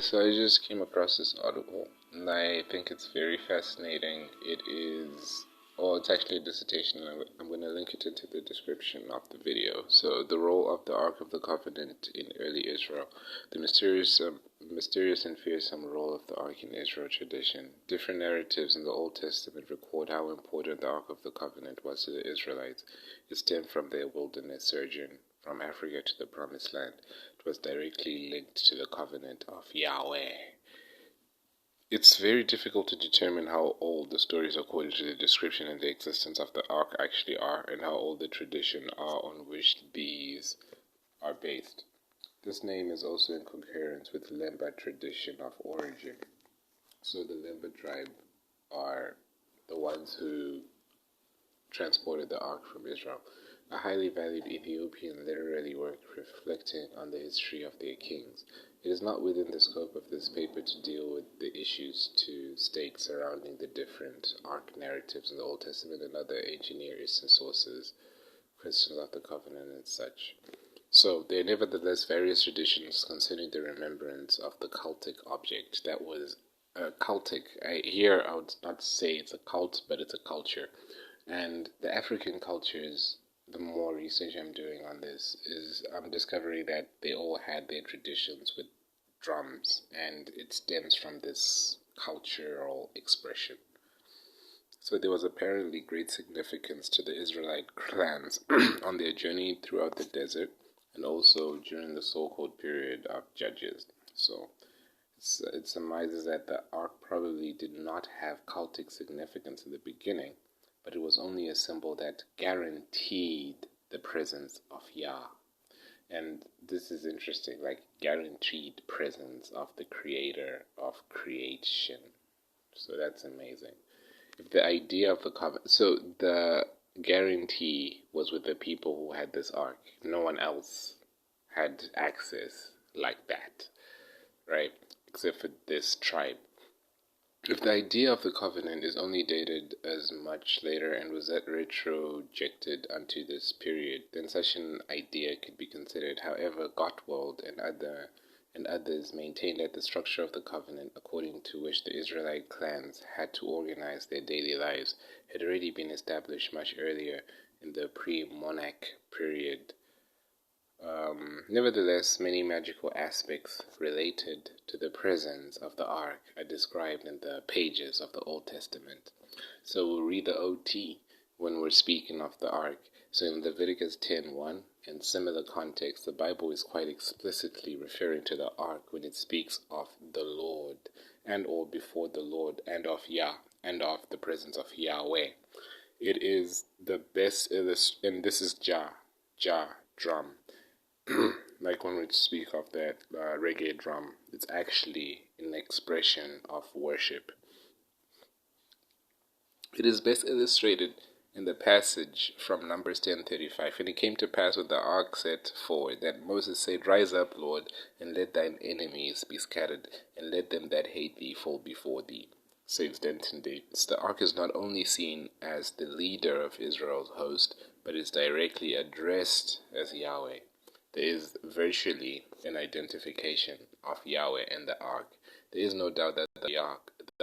So I just came across this article, and I think it's very fascinating. It's actually a dissertation, and I'm going to link it into the description of the video. So the role of the Ark of the Covenant in early Israel, the mysterious and fearsome role of the Ark in Israel tradition. Different narratives in the Old Testament record how important the Ark of the Covenant was to the Israelites. It stemmed from their wilderness sojourn from Africa to the Promised Land. It was directly linked to the covenant of Yahweh. It's very difficult to determine how old the stories according to the description and the existence of the ark actually are, and how old the tradition are on which these are based. This name is also in concurrence with the Lemba tradition of origin. So the Lemba tribe are the ones who transported the ark from Israel. A highly valued Ethiopian literary work reflecting on the history of their kings. It is not within the scope of this paper to deal with the issues to state surrounding the different ark narratives in the Old Testament and other ancient Near Eastern sources, questions of the covenant and such. So, there are nevertheless various traditions concerning the remembrance of the cultic object that was cultic. I would not say it's a cult, but it's a culture. And the African cultures, the more research I'm doing on this, is I'm discovering that they all had their traditions with drums, and it stems from this cultural expression. So there was apparently great significance to the Israelite clans on their journey throughout the desert, and also during the so-called period of Judges. So it surmises that the ark probably did not have cultic significance in the beginning, but it was only a symbol that guaranteed the presence of Yah. And this is interesting, like guaranteed presence of the creator of creation. So that's amazing. If the idea of the covenant, so the guarantee was with the people who had this ark. No one else had access like that, right? Except for this tribe. If the idea of the covenant is only dated as much later and was retrojected unto this period, then such an idea could be considered. However, Gottwald and others maintain that the structure of the covenant, according to which the Israelite clans had to organize their daily lives, had already been established much earlier in the pre-monarch period. Nevertheless, many magical aspects related to the presence of the ark are described in the pages of the Old Testament. So we'll read the OT when we're speaking of the ark. So in Leviticus 10:1, in similar context, the Bible is quite explicitly referring to the ark when it speaks of the Lord, and or before the Lord, and of Yah, and of the presence of Yahweh. It is the best and this is drum. Like when we speak of that reggae drum, it's actually an expression of worship. It is best illustrated in the passage from Numbers 10:35. And it came to pass when the ark set forward that Moses said, Rise up, Lord, and let thine enemies be scattered, and let them that hate thee fall before thee. Says Denton Davis. The ark is not only seen as the leader of Israel's host, but is directly addressed as Yahweh. There is virtually an identification of Yahweh and the ark. There is no doubt that the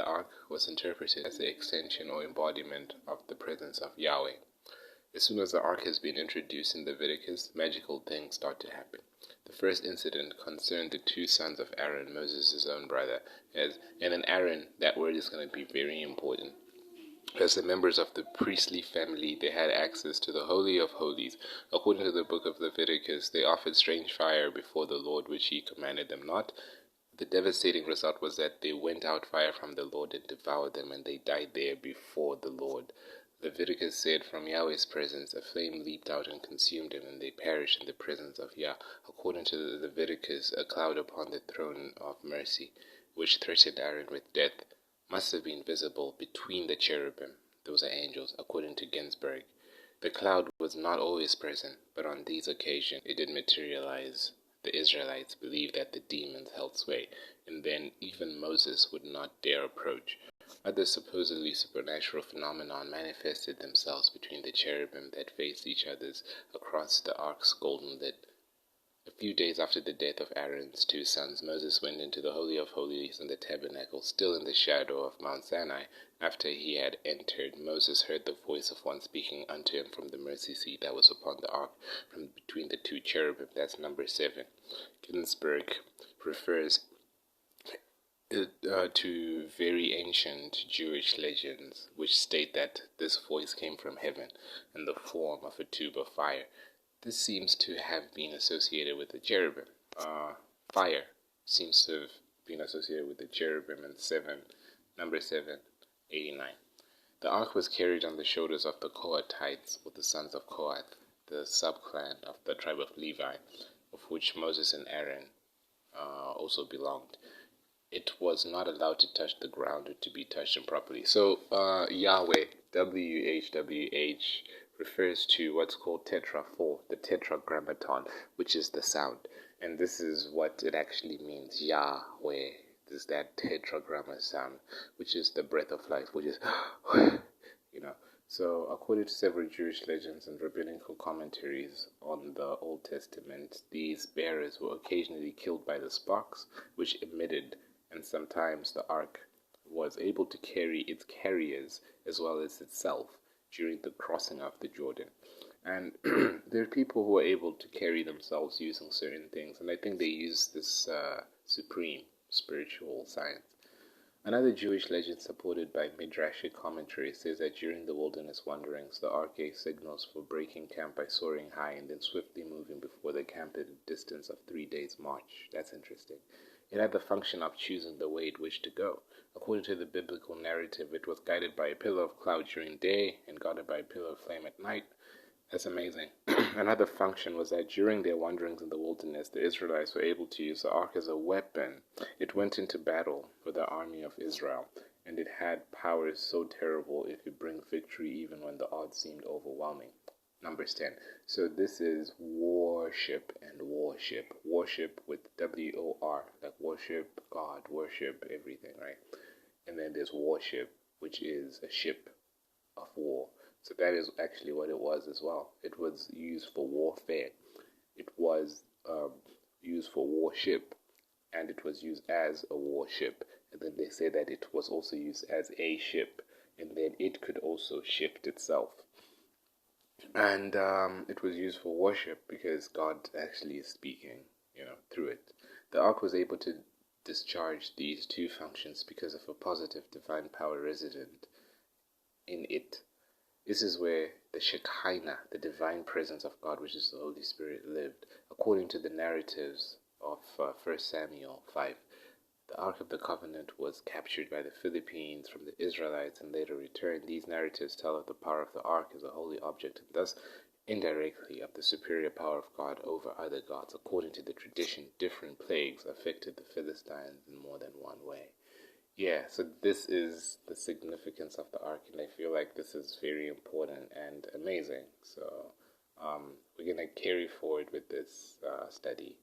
ark was interpreted as the extension or embodiment of the presence of Yahweh. As soon as the ark has been introduced in Leviticus, magical things start to happen. The first incident concerned the two sons of Aaron, Moses' own brother. And in Aaron, that word is going to be very important. As the members of the priestly family, they had access to the Holy of Holies. According to the book of Leviticus, they offered strange fire before the Lord, which he commanded them not. The devastating result was that they went out fire from the Lord and devoured them, and they died there before the Lord. Leviticus said, From Yahweh's presence a flame leaped out and consumed them, and they perished in the presence of Yah. According to Leviticus, a cloud upon the throne of mercy, which threatened Aaron with death, must have been visible between the cherubim. Those are angels, according to Ginsburg. The cloud was not always present, but on these occasions it did materialize. The Israelites believed that the demons held sway, and then even Moses would not dare approach. Other supposedly supernatural phenomena manifested themselves between the cherubim that faced each other across the ark's golden lid. A few days after the death of Aaron's two sons, Moses went into the Holy of Holies in the tabernacle, still in the shadow of Mount Sinai. After he had entered, Moses heard the voice of one speaking unto him from the mercy seat that was upon the ark, from between the two cherubim. That's number 7. Ginsburg refers to very ancient Jewish legends, which state that this voice came from heaven in the form of a tube of fire. This seems to have been associated with the cherubim. Fire seems to have been associated with the cherubim in number 789. The ark was carried on the shoulders of the Kohathites, or the sons of Kohath, the subclan of the tribe of Levi, of which Moses and Aaron also belonged. It was not allowed to touch the ground or to be touched improperly. So Yahweh, WHWH, refers to what's called Tetra 4, the Tetragrammaton, which is the sound. And this is what it actually means. Yahweh is that tetragramma sound, which is the breath of life, which is, So according to several Jewish legends and rabbinical commentaries on the Old Testament, these bearers were occasionally killed by the sparks, which emitted, and sometimes the ark was able to carry its carriers as well as itself during the crossing of the Jordan. And there are people who are able to carry themselves using certain things, and I think they use this supreme spiritual science. Another Jewish legend supported by Midrashic commentary says that during the wilderness wanderings, the ark gave signals for breaking camp by soaring high and then swiftly moving before the camp at a distance of 3 days' march. That's interesting. It had the function of choosing the way it wished to go. According to the biblical narrative, it was guided by a pillar of cloud during day and guarded by a pillar of flame at night. That's amazing. Another function was that during their wanderings in the wilderness, the Israelites were able to use the ark as a weapon. It went into battle with the army of Israel, and it had powers so terrible it could bring victory even when the odds seemed overwhelming. Numbers 10. So this is worship and worship. Worship with W-O-R, like worship God, worship everything, right? And then there's worship, which is a ship of war. So that is actually what it was as well. It was used for warfare. It was used for warship, and it was used as a warship. And then they say that it was also used as a ship, and then it could also shift itself. And it was used for worship because God actually is speaking, through it. The ark was able to discharge these two functions because of a positive divine power resident in it. This is where the Shekinah, the divine presence of God, which is the Holy Spirit, lived. According to the narratives of 1 Samuel 5, the Ark of the Covenant was captured by the Philippines from the Israelites and later returned. These narratives tell of the power of the Ark as a holy object, and thus indirectly of the superior power of God over other gods. According to the tradition, different plagues affected the Philistines in more than one way. Yeah, so this is the significance of the ark, and I feel like this is very important and amazing. So we're going to carry forward with this study.